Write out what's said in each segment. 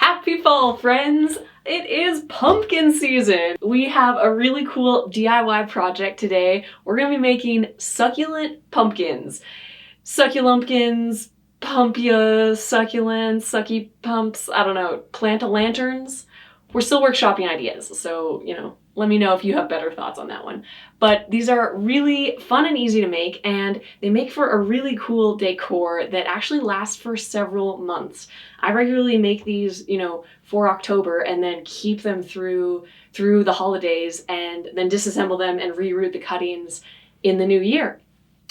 Happy fall, friends! It is pumpkin season! We have a really cool DIY project today. We're gonna be making succulent pumpkins. Succulentpkins, pumpia, succulents, sucky pumps, I don't know, plant-a-lanterns. We're still workshopping ideas, so, let me know if you have better thoughts on that one. But these are really fun and easy to make, and they make for a really cool decor that actually lasts for several months. I regularly make these, for October and then keep them through the holidays and then disassemble them and reroute the cuttings in the new year.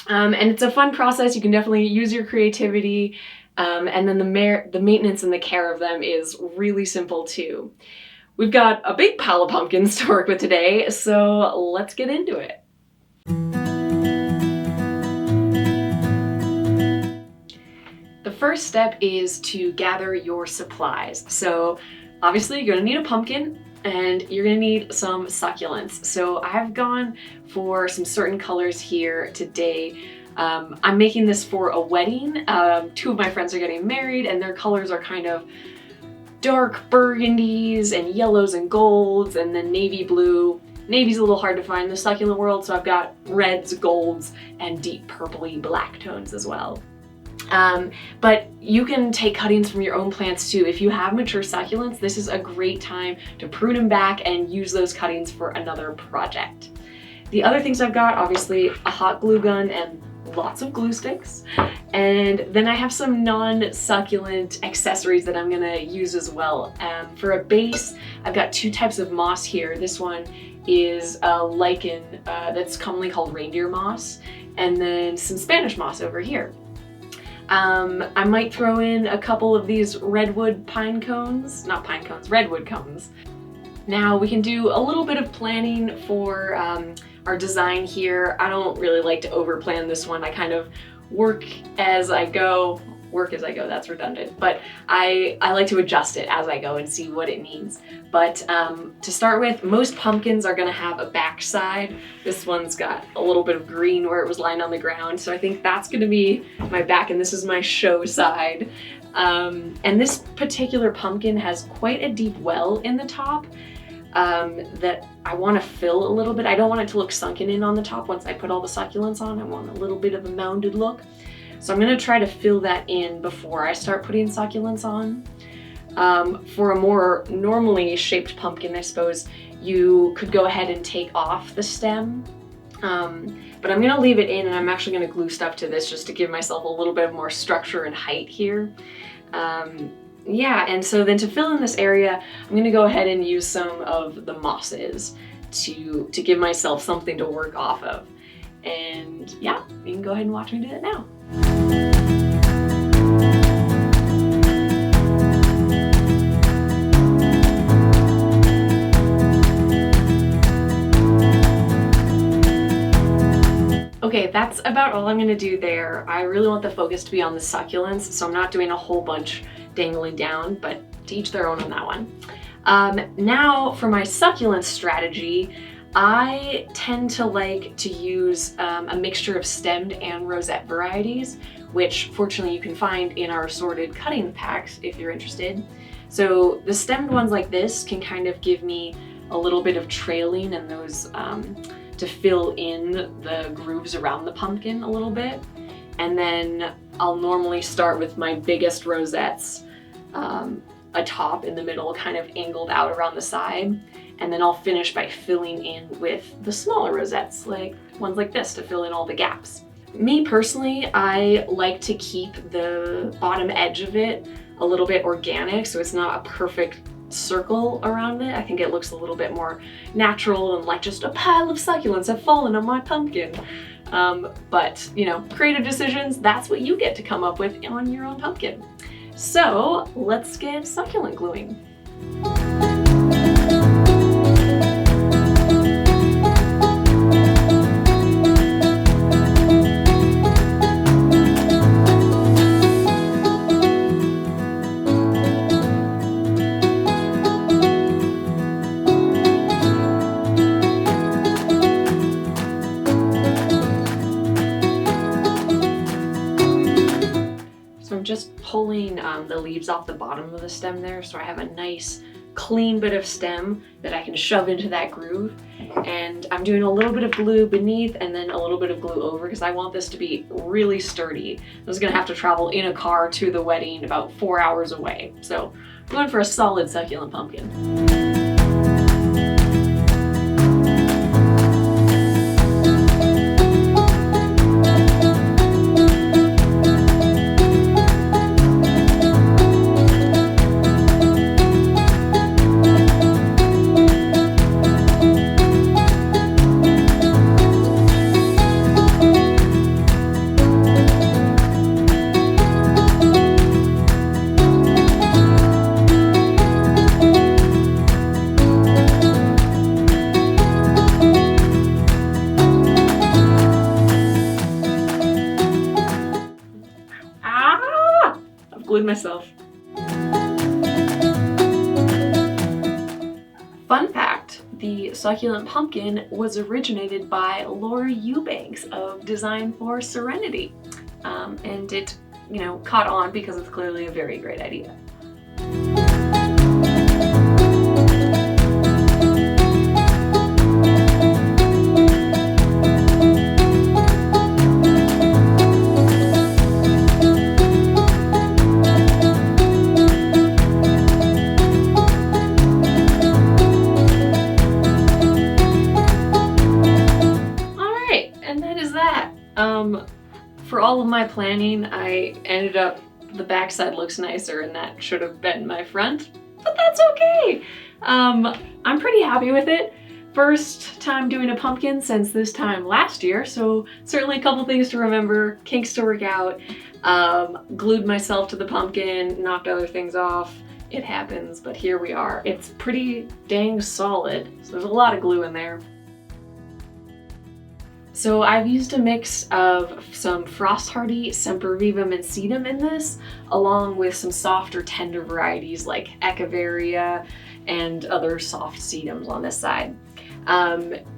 And it's a fun process. You can definitely use your creativity, and then the maintenance and the care of them is really simple too. We've got a big pile of pumpkins to work with today, so let's get into it. The first step is to gather your supplies. So obviously you're gonna need a pumpkin and you're gonna need some succulents. So I've gone for some certain colors here today. I'm making this for a wedding. Two of my friends are getting married and their colors are kind of dark burgundies and yellows and golds and then navy blue. Navy's a little hard to find in the succulent world, so I've got reds, golds, and deep purpley black tones as well. But you can take cuttings from your own plants too. If you have mature succulents, this is a great time to prune them back and use those cuttings for another project. The other things I've got, obviously a hot glue gun and lots of glue sticks. And then I have some non-succulent accessories that I'm gonna use as well. For a base, I've got two types of moss here. This one is a lichen that's commonly called reindeer moss, and then some Spanish moss over here. I might throw in a couple of these redwood redwood cones. Now we can do a little bit of planning for our design here. I don't really like to overplan this one. I kind of work as I go, that's redundant, but I like to adjust it as I go and see what it needs. But to start with, most pumpkins are gonna have a back side. This one's got a little bit of green where it was lying on the ground, so I think that's gonna be my back, and this is my show side. And this particular pumpkin has quite a deep well in the top that I want to fill a little bit. I don't want it to look sunken in on the top once I put all the succulents on. I want a little bit of a mounded look. So I'm going to try to fill that in before I start putting succulents on. For a more normally shaped pumpkin, I suppose, you could go ahead and take off the stem. But I'm going to leave it in, and I'm actually going to glue stuff to this just to give myself a little bit more structure and height here. Yeah, and so then to fill in this area, I'm gonna go ahead and use some of the mosses to give myself something to work off of. And yeah, you can go ahead and watch me do it now. Okay, that's about all I'm gonna do there. I really want the focus to be on the succulents, so I'm not doing a whole bunch dangling down, but to each their own on that one. Now for my succulent strategy, I tend to like to use a mixture of stemmed and rosette varieties, which fortunately you can find in our assorted cutting packs if you're interested. So the stemmed ones like this can kind of give me a little bit of trailing and those to fill in the grooves around the pumpkin a little bit. And then I'll normally start with my biggest rosettes atop in the middle, kind of angled out around the side. And then I'll finish by filling in with the smaller rosettes, like ones like this, to fill in all the gaps. Me personally, I like to keep the bottom edge of it a little bit organic, so it's not a perfect circle around it. I think it looks a little bit more natural and like just a pile of succulents have fallen on my pumpkin. But creative decisions, that's what you get to come up with on your own pumpkin. So let's get succulent gluing. pulling the leaves off the bottom of the stem there, so I have a nice clean bit of stem that I can shove into that groove. And I'm doing a little bit of glue beneath and then a little bit of glue over because I want this to be really sturdy. I was gonna have to travel in a car to the wedding about 4 hours away. So I'm going for a solid succulent pumpkin. Glued myself. Fun fact, the succulent pumpkin was originated by Laura Eubanks of Design for Serenity. And it, caught on because it's clearly a very great idea. For all of my planning, I ended up, the backside looks nicer and that should have been my front, but that's okay. I'm pretty happy with it. First time doing a pumpkin since this time last year, so certainly a couple things to remember, kinks to work out. Glued myself to the pumpkin, knocked other things off. It happens, but here we are. It's pretty dang solid, so there's a lot of glue in there. So I've used a mix of some frost hardy Sempervivum and sedum in this, along with some softer tender varieties like Echeveria and other soft sedums on this side.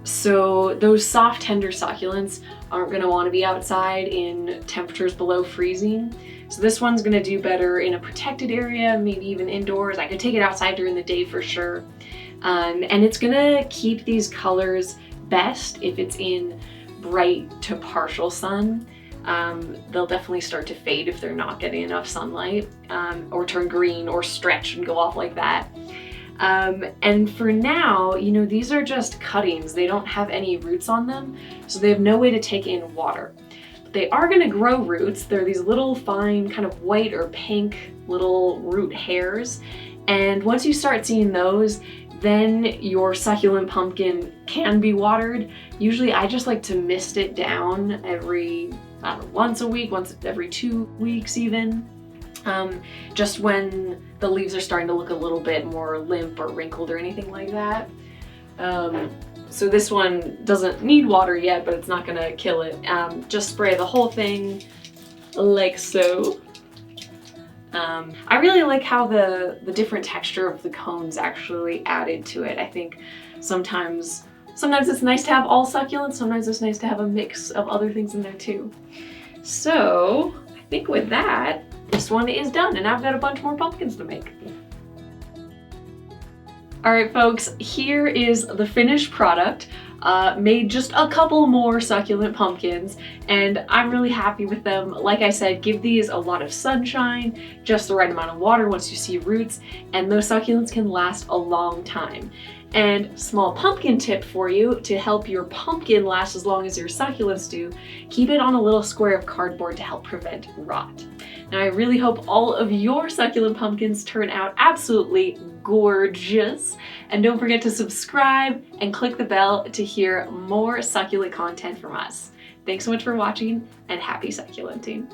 So those soft tender succulents aren't gonna wanna be outside in temperatures below freezing. So this one's gonna do better in a protected area, maybe even indoors. I could take it outside during the day for sure. And it's gonna keep these colors best if it's in bright to partial sun. They'll definitely start to fade if they're not getting enough sunlight, or turn green or stretch and go off like that. And for now, these are just cuttings. They don't have any roots on them, so they have no way to take in water. But they are gonna grow roots. They're these little fine kind of white or pink little root hairs. And once you start seeing those, then your succulent pumpkin can be watered. Usually I just like to mist it down every, once a week, once every 2 weeks even. Just when the leaves are starting to look a little bit more limp or wrinkled or anything like that. So this one doesn't need water yet, but it's not gonna kill it. Just spray the whole thing like so. I really like how the different texture of the cones actually added to it. I think sometimes it's nice to have all succulents, sometimes it's nice to have a mix of other things in there too. So I think with that, this one is done and I've got a bunch more pumpkins to make. All right, folks, here is the finished product. Made just a couple more succulent pumpkins and I'm really happy with them. Like I said, give these a lot of sunshine, just the right amount of water once you see roots, and those succulents can last a long time. And small pumpkin tip for you to help your pumpkin last as long as your succulents do, keep it on a little square of cardboard to help prevent rot. Now I really hope all of your succulent pumpkins turn out absolutely gorgeous. And don't forget to subscribe and click the bell to hear more succulent content from us. Thanks so much for watching and happy succulenting.